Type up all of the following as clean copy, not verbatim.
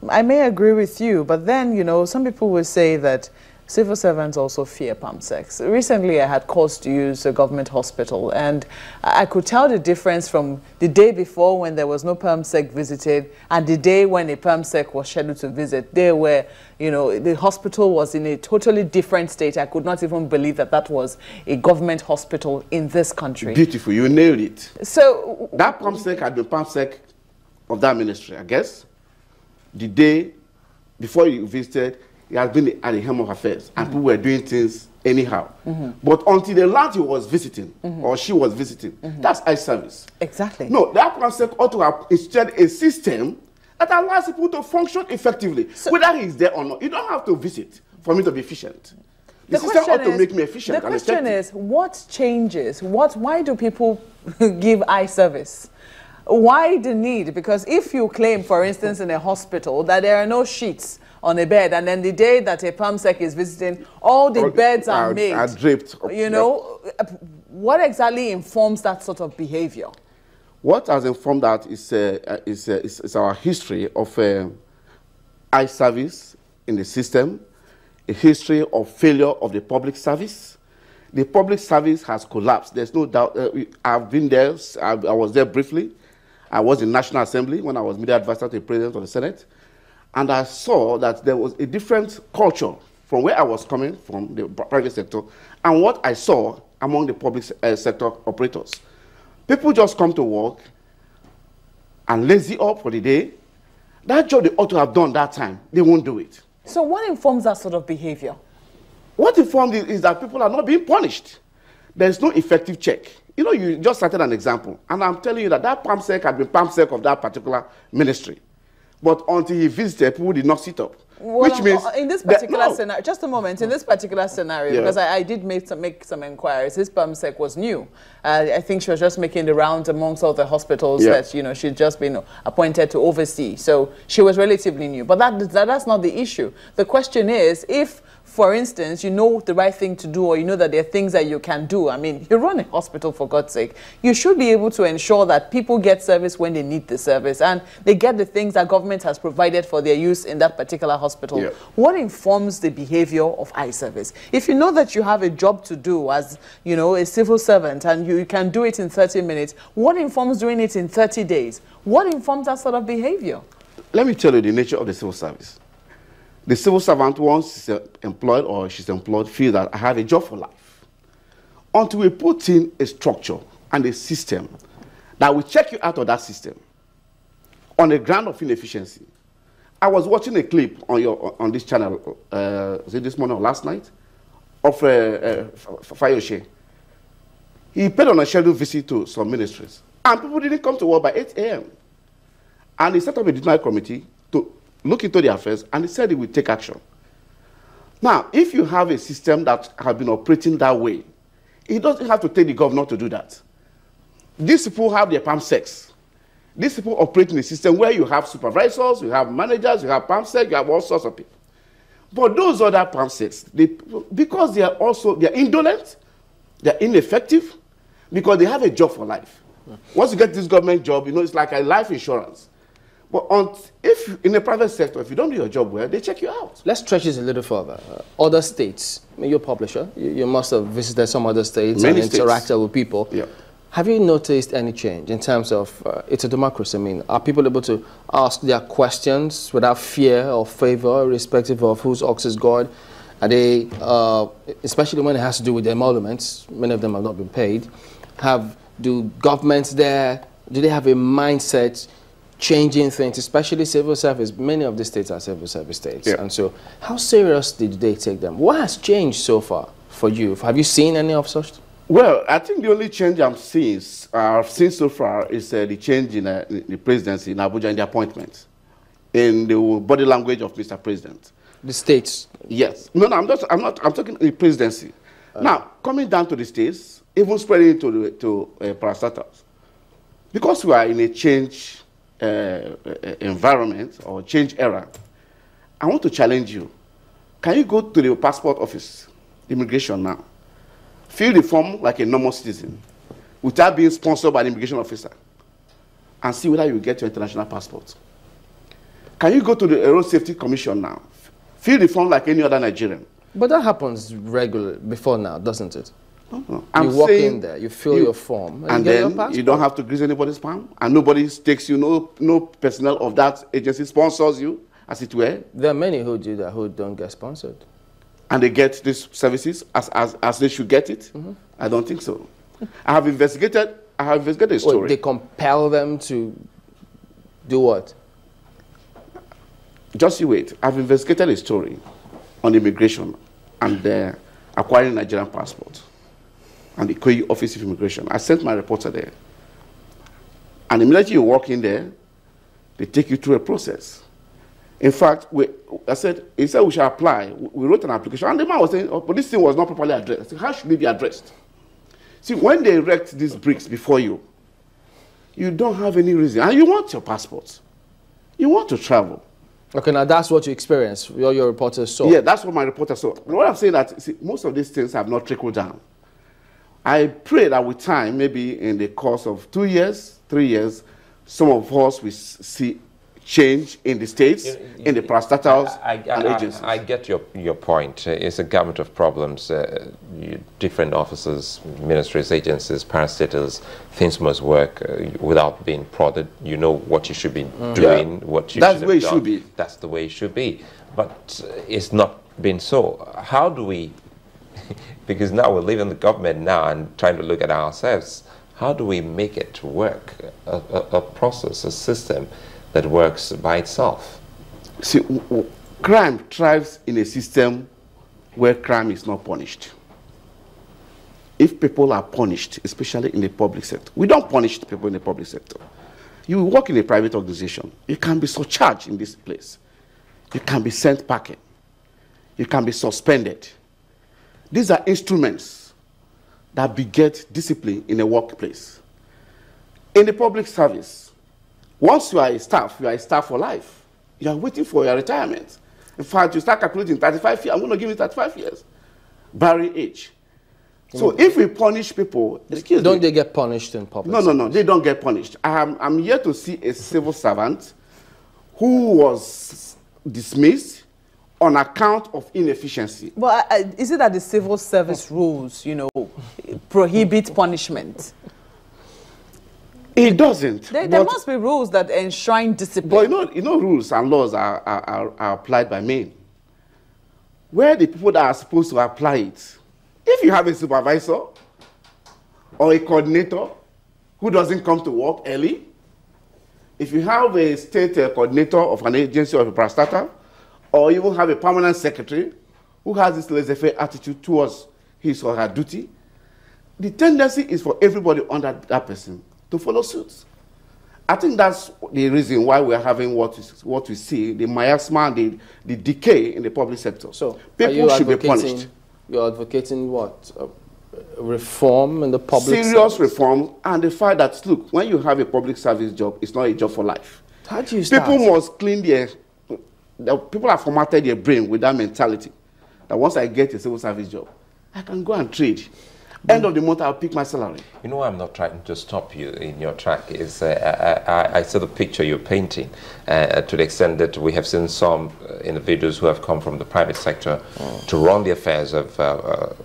I may agree with you, but then, you know, some people will say that civil servants also fear PAMSECs. Recently, I had cause to use a government hospital, and I could tell the difference from the day before when there was no PAMSEC visited and the day when a PAMSEC was scheduled to visit. They were, you know, the hospital was in a totally different state. I could not even believe that that was a government hospital in this country. Beautiful, you nailed it. So that PAMSEC had been PAMSEC of that ministry, I guess. The day before you visited, he has been at the helm of affairs, and people were doing things anyhow. But until the land he was visiting, or she was visiting, that's eye service. Exactly. No, that PAMSEC ought to have instituted a system that allows people to function effectively, so, whether he's there or not. You don't have to visit for me to be efficient. The system ought to make me efficient. The question is, what changes? Why do people give eye service? Why the need? Because if you claim, for instance, in a hospital that there are no sheets on a bed, and then the day that a PAMSEC is visiting, all the beds are made. Are draped. You know, what exactly informs that sort of behavior? What has informed that is our history of eye service in the system, a history of failure of the public service. The public service has collapsed. There's no doubt. I've been there. I was there briefly. I was in National Assembly when I was media advisor to the President of the Senate. And I saw that there was a different culture from where I was coming from, the private sector, and what I saw among the public sector operators. People just come to work and lazy up for the day. That job they ought to have done that time, they won't do it. So what informs that sort of behavior? What informs it is that people are not being punished. There's no effective check. You know, you just cited an example, and I'm telling you that that PAMSEC had been PAMSEC of that particular ministry. But until he visited, people did not sit up. Well, which means in this particular scenario, just a moment, in this particular scenario, because I did make some inquiries, his PAMSEC was new. I think she was just making the rounds amongst all the hospitals that, you know, she'd just been appointed to oversee. So she was relatively new. But that's not the issue. The question is, if, for instance, you know the right thing to do, or you know that there are things that you can do. I mean, you run a hospital, for God's sake. You should be able to ensure that people get service when they need the service, and they get the things that government has provided for their use in that particular hospital. Yeah. What informs the behavior of eye service? If you know that you have a job to do as, you know, a civil servant, and you can do it in 30 minutes, what informs doing it in 30 days? What informs that sort of behavior? Let me tell you the nature of the civil service. The civil servant, once she's employed or she's employed, feels that I have a job for life. Until we put in a structure and a system that will check you out of that system on the ground of inefficiency. I was watching a clip on this channel, was it this morning or last night, of Fayoshe. He paid on a scheduled visit to some ministries, and people didn't come to work by 8 a.m. And he set up a disciplinary committee to look into the affairs, and he said he would take action. Now, if you have a system that has been operating that way, it doesn't have to take the governor to do that. These people have their PAMSECs. These people operate in a system where you have supervisors, you have managers, you have PAMSEC, you have all sorts of people. But those other PAMSECs, because they are indolent, they are ineffective, because they have a job for life. Once you get this government job, you know, it's like a life insurance. But if in the private sector, if you don't do your job well, they check you out. Let's stretch this a little further. Other states, I mean, you're a publisher. You must have visited some other states and interacted with people. Yeah. Have you noticed any change in terms of, it's a democracy, I mean, are people able to ask their questions without fear or favor, irrespective of whose ox is God? Are they, especially when it has to do with the emoluments, many of them have not been paid, do governments there, do they have a mindset changing things, especially civil service? Many of the states are civil service states. Yeah. And so how serious did they take them? What has changed so far for you? Have you seen any of such? Well, I think the only change I've seen so far is the change in the presidency in Abuja in the appointment, in the body language of Mr. President. The states? Yes. No, I'm talking the presidency. Now, coming down to the states, even spreading to parastatals. Because we are in a change environment or change era, I want to challenge you. Can you go to the passport office, immigration now, fill the form like a normal citizen without being sponsored by the immigration officer, and see whether you get your international passport? Can you go to the Road Safety Commission now? Fill the form like any other Nigerian. But that happens regularly before now, doesn't it? No. You walk in there, you fill your form, and then you don't have to grease anybody's palm, and nobody takes you, no personnel of that agency sponsors you, as it were. There are many who do that who don't get sponsored. And they get these services as they should get it? Mm-hmm. I don't think so. I have investigated a story. Wait, they compel them to do what? Just you wait. I've investigated a story on immigration and acquiring Nigerian passport and the Ikoyi Office of Immigration. I sent my reporter there. And immediately you walk in there, they take you through a process. In fact, he said we should apply. We wrote an application. And the man was saying, oh, but this thing was not properly addressed. I said, how should it be addressed? See, when they erect these bricks before you, you don't have any reason. And you want your passport. You want to travel. Okay, now that's what you experienced, what your reporters saw. Yeah, that's what my reporter saw. But what I'm saying that, see, most of these things have not trickled down. I pray that with time, maybe in the course of 2 years, 3 years, some of us will see change in the states, in the parastatals and agencies. I get your point. It's a gamut of problems. Different offices, ministries, agencies, parastatals, things must work without being prodded. You know what you should be doing, what you That's should the way have it done. should be. That's the way it should be. But it's not been so. How do we, because now we're leaving the government now and trying to look at ourselves, how do we make it work, a process, a system that works by itself? See, crime thrives in a system where crime is not punished. If people are punished, especially in the public sector, we don't punish people in the public sector. You work in a private organization, you can be surcharged in this place. You can be sent packing. You can be suspended. These are instruments that beget discipline in a workplace. In the public service, once you are a staff for life. You are waiting for your retirement. In fact, you start calculating 35 years. I'm going to give you 35 years, barring age. So if we punish people, don't they get punished in public? No, they don't get punished. I'm here to see a civil servant who was dismissed on account of inefficiency. Well, is it that the civil service rules, prohibit punishment? It doesn't. There must be rules that enshrine discipline. But rules and laws are applied by men. Where the people that are supposed to apply it, if you have a supervisor or a coordinator who doesn't come to work early, if you have a state coordinator of an agency or a parastatal, or even have a permanent secretary who has this laissez-faire attitude towards his or her duty, the tendency is for everybody under that person to follow suit. I think that's the reason why we're having what we see, the miasma, the decay in the public sector. So people should be punished. You're advocating what? Reform in the public Serious reform, and the fact that, look, when you have a public service job, it's not a job for life. How do you start? People must clean people have formatted their brain with that mentality that once I get a civil service job, I can go and trade. End of the month, I'll pick my salary. You know, I'm not trying to stop you in your track. Is I saw the picture you're painting to the extent that we have seen some individuals who have come from the private sector to run the affairs of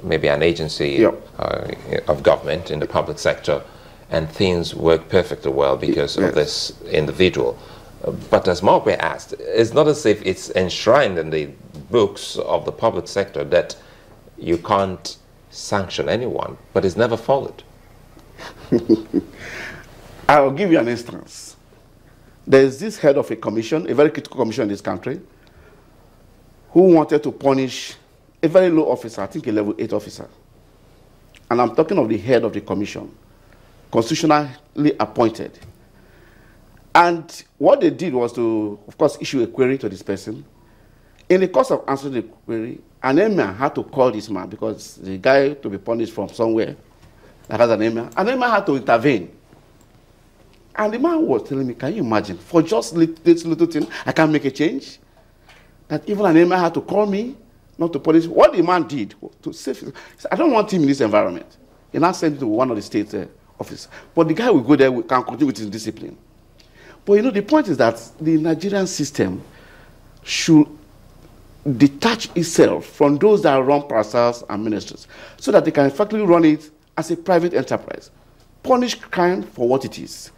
maybe an agency of government in the public sector, and things work perfectly well because of this individual. But as Mark asked, it's not as if it's enshrined in the books of the public sector that you can't sanction anyone, but it's never followed. I'll give you an instance. There's this head of a commission, a very critical commission in this country, who wanted to punish a very low officer, I think a level 8 officer. And I'm talking of the head of the commission, constitutionally appointed. And what they did was to, of course, issue a query to this person. In the course of answering the query, an emir had to call this man because the guy to be punished from somewhere that has an emir had to intervene. And the man was telling me, can you imagine, for just this little thing, I can't make a change? That even an emir had to call me, not to punish. What the man did to save his, I don't want him in this environment. He now sent him to one of the state offices. But the guy will go there, can continue with his discipline. But you know, the point is that the Nigerian system should detach itself from those that run parastaals and ministries so that they can effectively run it as a private enterprise. Punish crime for what it is.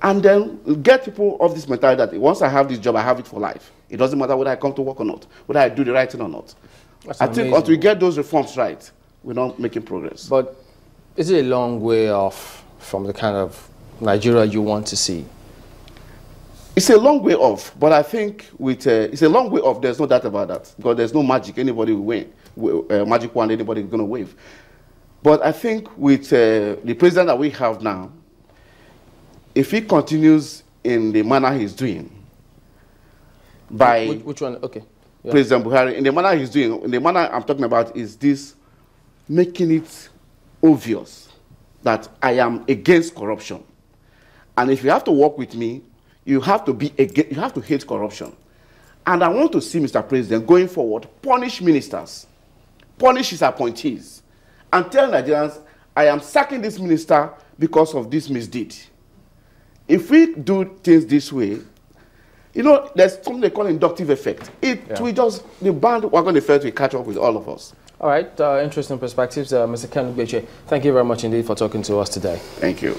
And then get people of this mentality that once I have this job, I have it for life. It doesn't matter whether I come to work or not, whether I do the right thing or not. I think until we get those reforms right, we're not making progress. But is it a long way off from the kind of Nigeria you want to see? It's a long way off, but I think with it's a long way off. There's no doubt about that, because there's no magic anybody will win, magic wand anybody is going to wave. But I think with the president that we have now, if he continues in the manner he's doing, by which one? Okay, yeah. President Buhari, in the manner he's doing, in the manner I'm talking about is this, making it obvious that I am against corruption, and if you have to work with me, you have to be against, you have to hate corruption. And I want to see Mr. President going forward punish ministers, punish his appointees, and tell Nigerians, I am sacking this minister because of this misdeed. If we do things this way, you know, there's something they call inductive effect. We just, the bandwagon effect will catch up with all of us. All right, interesting perspectives. Mr. Ken Beche, thank you very much indeed for talking to us today. Thank you.